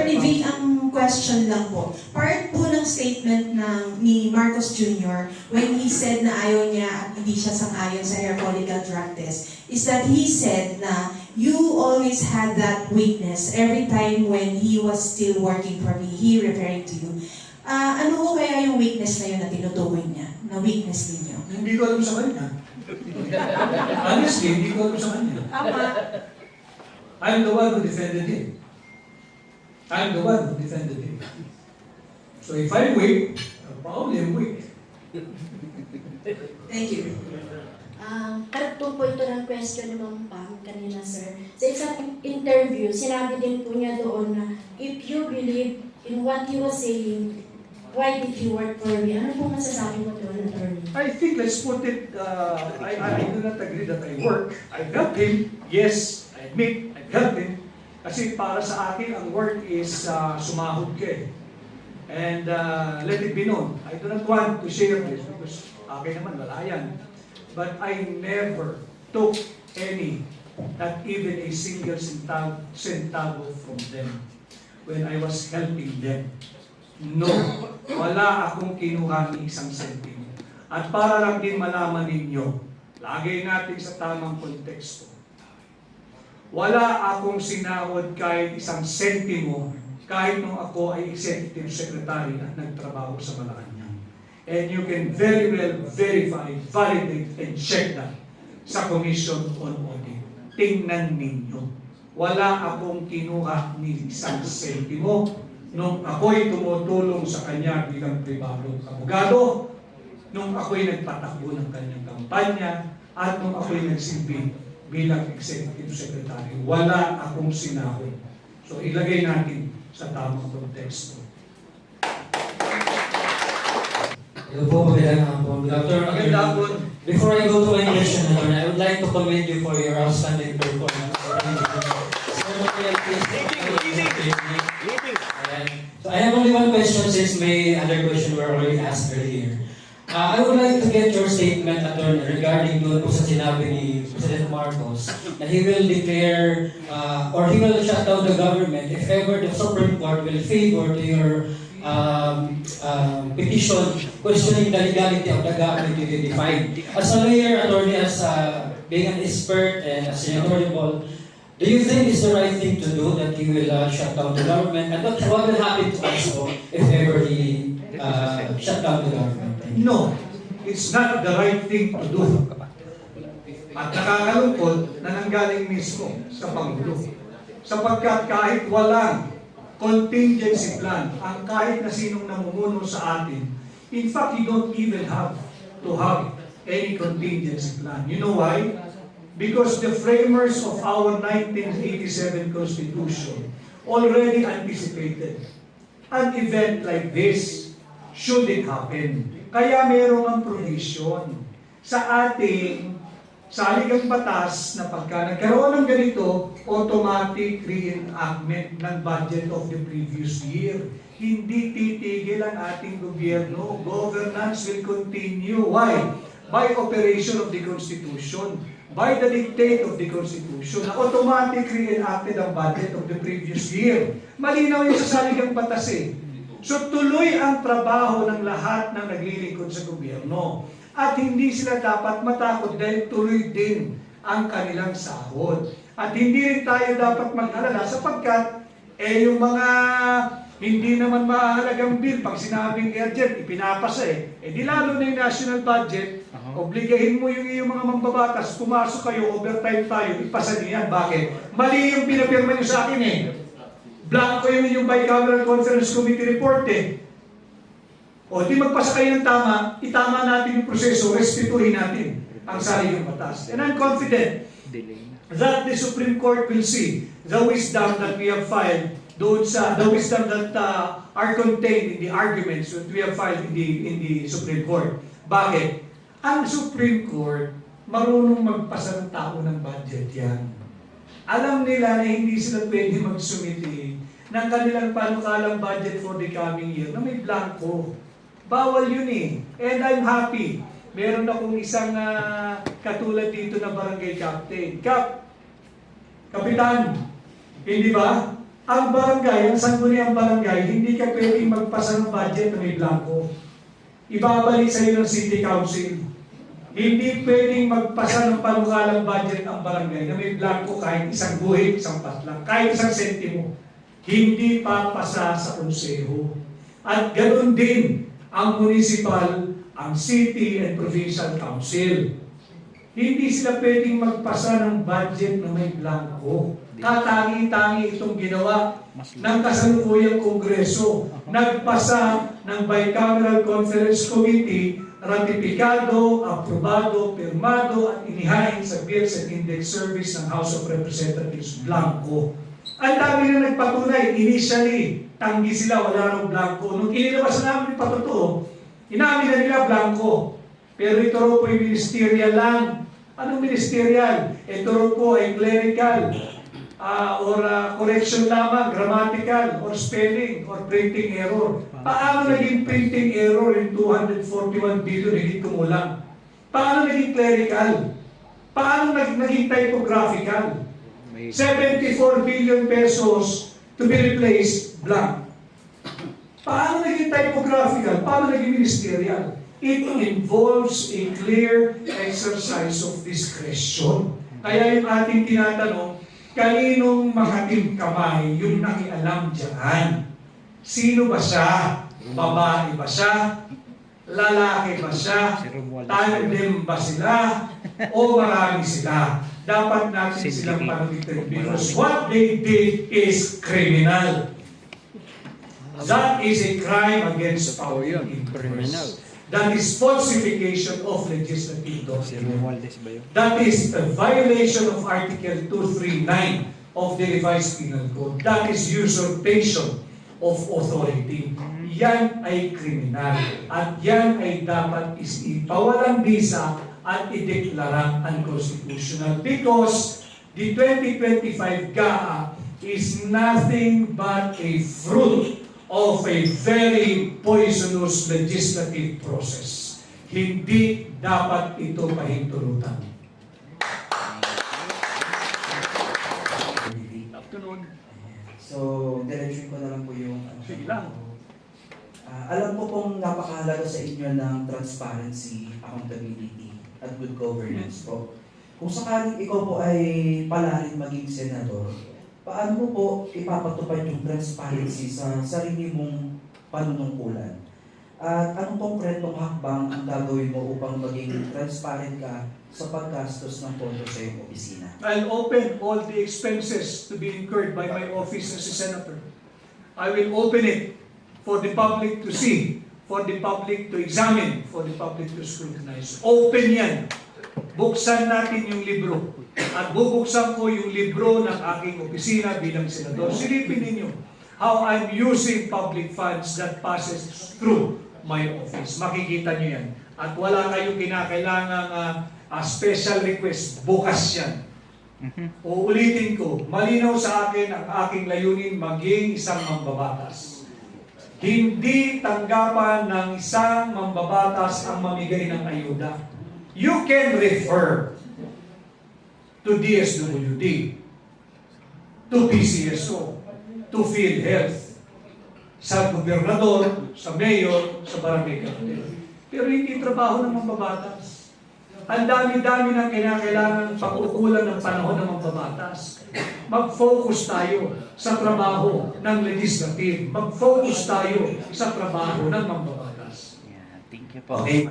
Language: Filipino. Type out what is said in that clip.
Attorney V, ang question lang po. Part po ng statement ni Marcos Jr. when he said na ayaw niya at hindi siya sang-ayon sa hair follicle drug test is that he said na you always had that weakness every time when he was still working for me, he referring to you. Ano po kaya yung weakness na yun na tinutukoy niya? Na weakness ninyo? Hindi ko alam sa kanya. Honestly, hindi ko alam sa kanya. Tama. I'm the one who defended him. I'm the one who defended him. So if I'm weak, probably I'm weak. Thank you. Karagtong po ito ng question ni Ma'am Pam kanina, sir. Sa isang interview, sinabi din po niya doon na if you believe in what he was saying, why did he work for me? Ano po masasabi mo doon, attorney? I think let's put it, I do not agree that I work. I help him. Yes, I admit, I help him. Kasi para sa akin, ang work is sumahod ka eh. And let it be known, I do not want to share this because akin naman, wala yan. But I never took any, not even a single centavo from them when I was helping them. No, wala akong kinuha ni isang sentimo. At para lang din malaman ninyo, lagay natin sa tamang konteksto. Wala akong sinahod kahit isang sentimo kahit nung ako ay executive secretary at nagtrabaho sa Malacanang. And you can very well verify, validate, and check that sa Commission on Audit. Tingnan ninyo. Wala akong kinuha ni isang sentimo nung ako'y tumutulong sa kanya bilang pribadong abogado, nung ako'y nagpatakbo ng kanyang kampanya, at nung ako'y nagsilbi bilang executive secretary. Wala akong sinahod. So ilagay natin sa tamang konteksto. Hello po, magandang hapon. Magandang hapon. Before I go to my question, I would like to commend you for your outstanding performance. So I have only one question since my other question were already asked earlier. I would like to get your statement, Attorney, regarding doon po sa sinabi ni President Marcos na he will declare or he will shut down the government if ever the Supreme Court will favor to your petition questioning the legality of the government defined. As a lawyer, attorney, as being an expert and as senatorial, do you think it's the right thing to do that he will shut down the government? And what will happen to us if ever he shut down the government? No, it's not the right thing to do. At nakakalungkot na nanggaling mismo sa Pangulo. Sapagkat kahit walang contingency plan, ang kahit na sinong namumuno sa atin, in fact, you don't even have to have any contingency plan. You know why? Because the framers of our 1987 Constitution already anticipated an event like this should it happen. Kaya mayroong ang provision sa ating saligang batas na pagka nagkaroon ng ganito, automatic reenactment ng budget of the previous year. Hindi titigil ang ating gobyerno. Governance will continue. Why? By operation of the Constitution. By the dictate of the Constitution. Na automatic reenacted ang budget of the previous year. Malinaw yung sa saligang batas eh. So tuloy ang trabaho ng lahat ng naglilingkod sa gobyerno. At hindi sila dapat matakot dahil tuloy din ang kanilang sahod. At hindi rin tayo dapat mag-alala sapagkat yung mga hindi naman mahalagang bill, pag sinabing urgent, ipinapasa eh. Di lalo na yung national budget, obligahin mo yung iyong mga mambabatas, pumasok kayo, overtime tayo, ipasa niyo yan. Bakit? Mali yung pinapirma niyo sa akin eh. Blanco yung Bicameral Conference Committee report eh. O di magpasa kayo ng tama, itama natin yung proseso, respetuhin natin ang sariling batas. And I'm confident that the Supreme Court will see the wisdom that we have filed doon sa, the wisdom that are contained in the arguments that we have filed in the Supreme Court. Bakit? Ang Supreme Court, marunong magpasa ng tao ng budget yan. Alam nila na hindi sila pwede magsumiti ng kanilang panukalang budget for the coming year na may blanco. Bawal yun eh. And I'm happy. Meron akong isang katulad dito na barangay captain. Kapitan, hindi ba? Ang barangay, ang sangguniang barangay, hindi ka pwedeng magpasa ng budget na may blanco. Ibabalik sa iyo ng City Council. Hindi pwedeng magpasa ng panukalang budget ang barangay na may blanco kahit isang guhit, isang patlang, kahit isang sentimo. Hindi papasa sa konseho. At ganoon din ang municipal, ang city and provincial council. Hindi sila pwedeng magpasa ng budget na may blanco. Katangi-tangi itong ginawa ng kasalukuyang Kongreso. Nagpasa ng Bicameral Conference Committee, ratipikado, aprobado, pirmado at inihain sa Bills and Index Service ng House of Representatives blanco. Ang dami na nagpatunay. Initially, tanggi sila, wala nang blanco. Nung inilabas namin yung patotoo, inamin na nila blanco. Pero ito raw po ay ministerial lang. Anong ministerial? Ito raw po ay clerical. Or correction lamang, grammatical, or spelling, or printing error. Paano naging printing error in 241 billion hindi kumulang? Paano naging clerical? Paano naging typographical? 74 billion pesos to be replaced, blank. Paano naging typographical? Paano naging ministerial? It involves a clear exercise of discretion. Kaya yung ating tinatanong, kaninong mahating kamay yung nakialam dyan? Sino ba siya? Babae ba siya? Lalaki ba siya? Tandem ba sila? O marami sila? Dapat natin silang panulitin because what they did is criminal. That is a crime against public interest. That is falsification of legislative document. That is a violation of Article 239 of the Revised Penal Code. That is usurpation of authority. Yan ay kriminal. At yan ay dapat ipawalang bisa at ideklarang unconstitutional because the 2025 GAA is nothing but a fruit of a very poisonous legislative process. Hindi dapat ito pahintulutan. Afternoon. So, diretso ko na lang po yung... Sige lang. Alam ko pong napakahalaga sa inyo ng transparency, accountability, at good governance po. Kung sakaling ikaw po ay palarin maging senador, paano mo po ipapatupad yung transparency sa sarili mong panunungkulan? At anong konkretong hakbang ang gagawin mo upang maging transparent ka sa paggastos ng pondo sa iyong opisina? I'll open all the expenses to be incurred by my office as a senator. I will open it for the public to see, for the public to examine, for the public to scrutinize. Open yan. Buksan natin yung libro. At bubuksan ko yung libro ng aking opisina bilang senador. Silipin ninyo how I'm using public funds that passes through my office. Makikita nyo yan. At wala kayong kinakailangang special request. Bukas yan. Uulitin ko, malinaw sa akin ang aking layunin maging isang mambabatas. Hindi tanggapan ng isang mambabatas ang mamigay ng ayuda. You can refer to DSWD, to PCSO, to PhilHealth, sa gobernador, sa mayor, sa barangay captain. Pero hindi trabaho ng mambabatas. Ang dami-dami ng kinakailangan pag-ukulan ng panahon ng mambabatas. Mag-focus tayo sa trabaho ng legislative. Mag-focus tayo sa trabaho ng mambabatas. Yeah, thank you po. Okay.